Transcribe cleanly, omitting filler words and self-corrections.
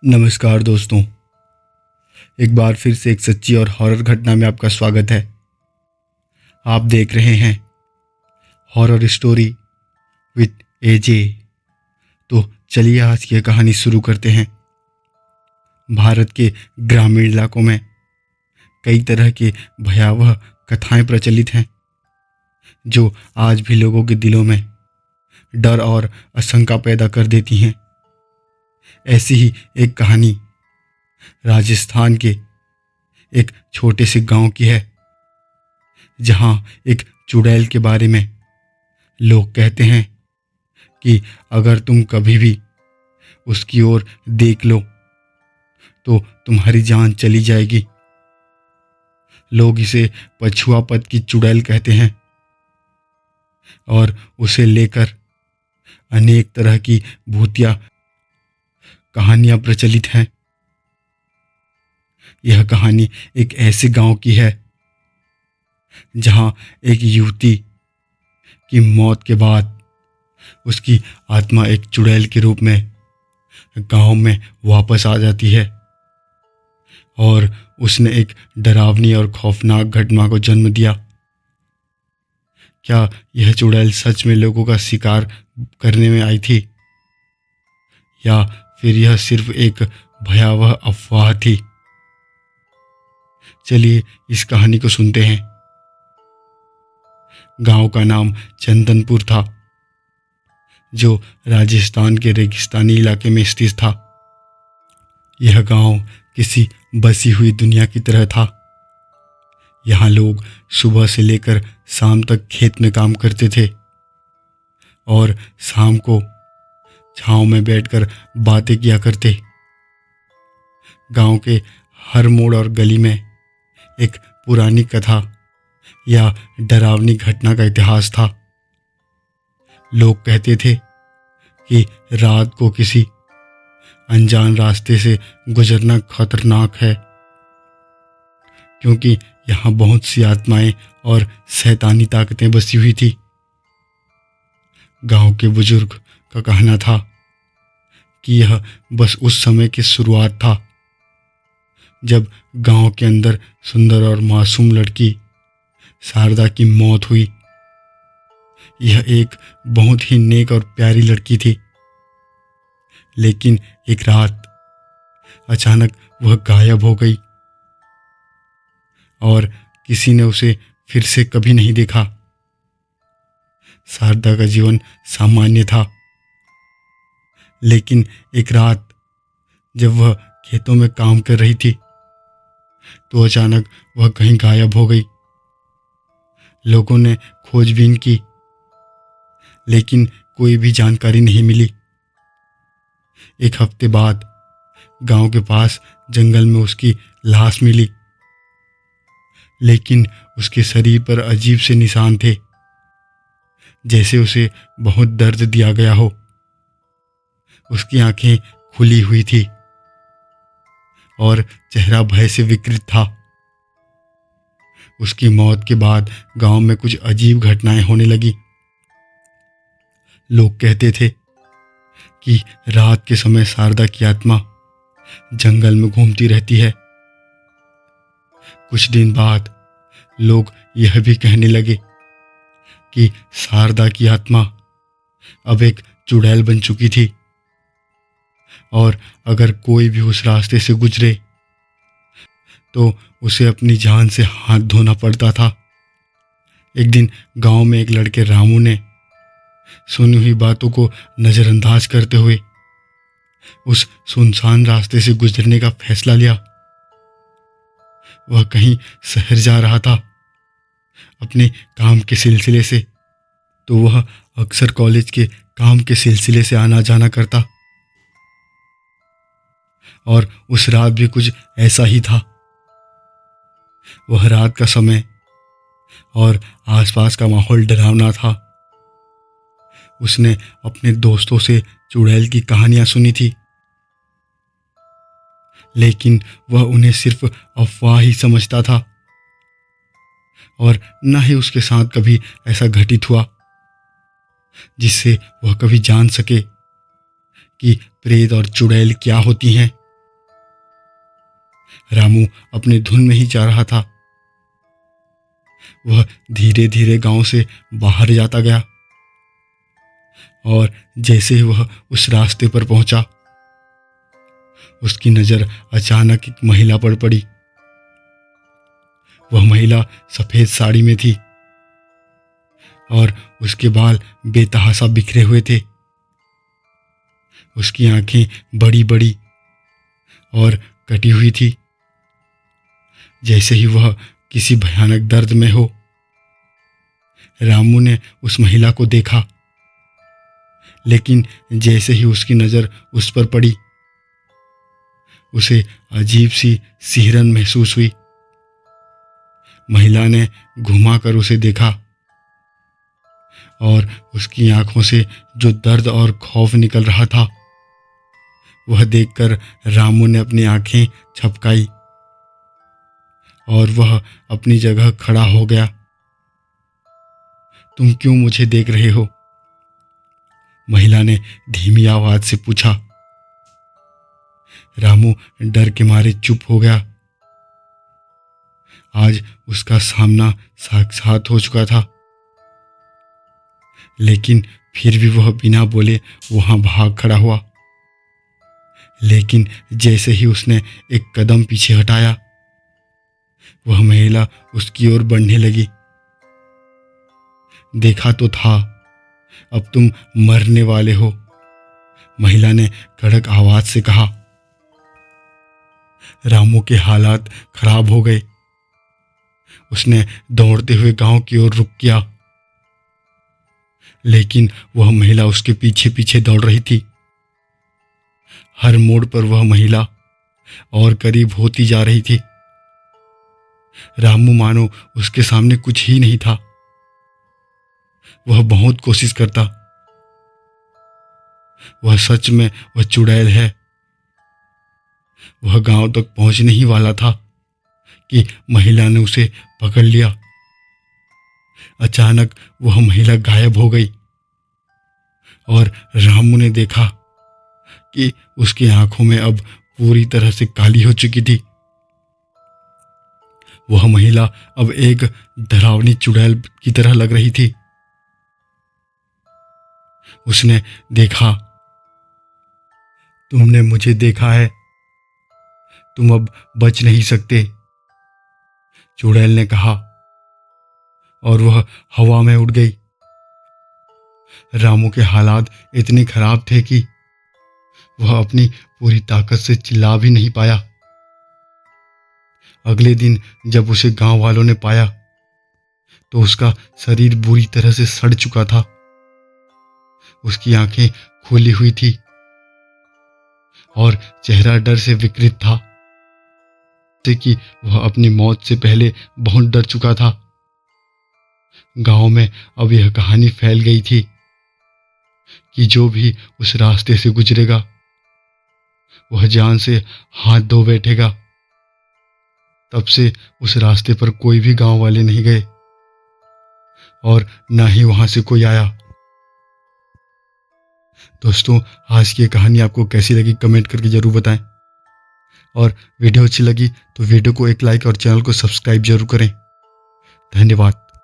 नमस्कार दोस्तों। एक बार फिर से एक सच्ची और हॉरर घटना में आपका स्वागत है। आप देख रहे हैं हॉरर स्टोरी विद एजे। तो चलिए आज की कहानी शुरू करते हैं। भारत के ग्रामीण इलाकों में कई तरह की भयावह कथाएं प्रचलित हैं जो आज भी लोगों के दिलों में डर और आशंका पैदा कर देती हैं। ऐसी ही एक कहानी राजस्थान के एक छोटे से गांव की है, जहां एक चुड़ैल के बारे में लोग कहते हैं कि अगर तुम कभी भी उसकी ओर देख लो तो तुम्हारी जान चली जाएगी। लोग इसे पछुआपत की चुड़ैल कहते हैं और उसे लेकर अनेक तरह की भूतिया कहानियां प्रचलित हैं। यह कहानी एक ऐसे गांव की है जहां एक युवती की मौत के बाद उसकी आत्मा एक चुड़ैल के रूप में गांव में वापस आ जाती है और उसने एक डरावनी और खौफनाक घटना को जन्म दिया। क्या यह चुड़ैल सच में लोगों का शिकार करने में आई थी या फिर यह सिर्फ एक भयावह अफवाह थी? चलिए इस कहानी को सुनते हैं। गांव का नाम चंदनपुर था, जो राजस्थान के रेगिस्तानी इलाके में स्थित था। यह गांव किसी बसी हुई दुनिया की तरह था। यहाँ लोग सुबह से लेकर शाम तक खेत में काम करते थे और शाम को छांव में बैठकर बातें किया करते। गांव के हर मोड़ और गली में एक पुरानी कथा या डरावनी घटना का इतिहास था। लोग कहते थे कि रात को किसी अनजान रास्ते से गुजरना खतरनाक है, क्योंकि यहाँ बहुत सी आत्माएं और शैतानी ताकतें बसी हुई थी। गांव के बुजुर्ग का कहना था कि यह बस उस समय की शुरुआत था जब गांव के अंदर सुंदर और मासूम लड़की शारदा की मौत हुई। यह एक बहुत ही नेक और प्यारी लड़की थी, लेकिन एक रात अचानक वह गायब हो गई और किसी ने उसे फिर से कभी नहीं देखा। शारदा का जीवन सामान्य था, लेकिन एक रात जब वह खेतों में काम कर रही थी तो अचानक वह कहीं गायब हो गई। लोगों ने खोजबीन की, लेकिन कोई भी जानकारी नहीं मिली। एक हफ्ते बाद गांव के पास जंगल में उसकी लाश मिली, लेकिन उसके शरीर पर अजीब से निशान थे, जैसे उसे बहुत दर्द दिया गया हो। उसकी आंखें खुली हुई थी और चेहरा भय से विकृत था। उसकी मौत के बाद गांव में कुछ अजीब घटनाएं होने लगी। लोग कहते थे कि रात के समय शारदा की आत्मा जंगल में घूमती रहती है। कुछ दिन बाद लोग यह भी कहने लगे कि शारदा की आत्मा अब एक चुड़ैल बन चुकी थी और अगर कोई भी उस रास्ते से गुजरे तो उसे अपनी जान से हाथ धोना पड़ता था। एक दिन गांव में एक लड़के रामू ने सुनी हुई बातों को नज़रअंदाज करते हुए उस सुनसान रास्ते से गुजरने का फैसला लिया। वह कहीं शहर जा रहा था अपने काम के सिलसिले से, तो वह अक्सर कॉलेज के काम के सिलसिले से आना जाना करता और उस रात भी कुछ ऐसा ही था। वह रात का समय और आसपास का माहौल डरावना था। उसने अपने दोस्तों से चुड़ैल की कहानियां सुनी थी, लेकिन वह उन्हें सिर्फ अफवाह ही समझता था और न ही उसके साथ कभी ऐसा घटित हुआ जिससे वह कभी जान सके कि प्रेत और चुड़ैल क्या होती हैं। रामू अपनी धुन में ही जा रहा था। वह धीरे धीरे गांव से बाहर जाता गया और जैसे ही वह उस रास्ते पर पहुंचा, उसकी नजर अचानक एक महिला पर पड़ी। वह महिला सफेद साड़ी में थी और उसके बाल बेतहाशा बिखरे हुए थे। उसकी आंखें बड़ी बड़ी और कटी हुई थी, जैसे ही वह किसी भयानक दर्द में हो। रामू ने उस महिला को देखा, लेकिन जैसे ही उसकी नज़र उस पर पड़ी, उसे अजीब सी सिहरन महसूस हुई। महिला ने घुमाकर उसे देखा और उसकी आंखों से जो दर्द और खौफ निकल रहा था, वह देखकर रामू ने अपनी आंखें झपकाई और वह अपनी जगह खड़ा हो गया। तुम क्यों मुझे देख रहे हो? महिला ने धीमी आवाज से पूछा। रामू डर के मारे चुप हो गया। आज उसका सामना साक्षात हो चुका था, लेकिन फिर भी वह बिना बोले वहां भाग खड़ा हुआ। लेकिन जैसे ही उसने एक कदम पीछे हटाया, वह महिला उसकी ओर बढ़ने लगी। देखा तो था, अब तुम मरने वाले हो, महिला ने कड़क आवाज से कहा। रामू के हालात खराब हो गए। उसने दौड़ते हुए गांव की ओर रुख किया, लेकिन वह महिला उसके पीछे पीछे दौड़ रही थी। हर मोड़ पर वह महिला और करीब होती जा रही थी। रामू मानो उसके सामने कुछ ही नहीं था। वह बहुत कोशिश करता, वह सच में वह चुड़ैल है। वह गांव तक पहुंचने ही वाला था कि महिला ने उसे पकड़ लिया। अचानक वह महिला गायब हो गई और रामू ने देखा कि उसकी आंखों में अब पूरी तरह से काली हो चुकी थी। वह महिला अब एक डरावनी चुड़ैल की तरह लग रही थी। उसने देखा, तुमने मुझे देखा है, तुम अब बच नहीं सकते, चुड़ैल ने कहा और वह हवा में उड़ गई। रामू के हालात इतने खराब थे कि वह अपनी पूरी ताकत से चिल्ला भी नहीं पाया। अगले दिन जब उसे गांव वालों ने पाया तो उसका शरीर बुरी तरह से सड़ चुका था। उसकी आंखें खोली हुई थी और चेहरा डर से विकृत था, जैसे कि वह अपनी मौत से पहले बहुत डर चुका था। गांव में अब यह कहानी फैल गई थी कि जो भी उस रास्ते से गुजरेगा, वह जान से हाथ धो बैठेगा। तब से उस रास्ते पर कोई भी गांव वाले नहीं गए और ना ही वहां से कोई आया। दोस्तों, आज की ये कहानी आपको कैसी लगी कमेंट करके जरूर बताएं, और वीडियो अच्छी लगी तो वीडियो को एक लाइक और चैनल को सब्सक्राइब जरूर करें। धन्यवाद।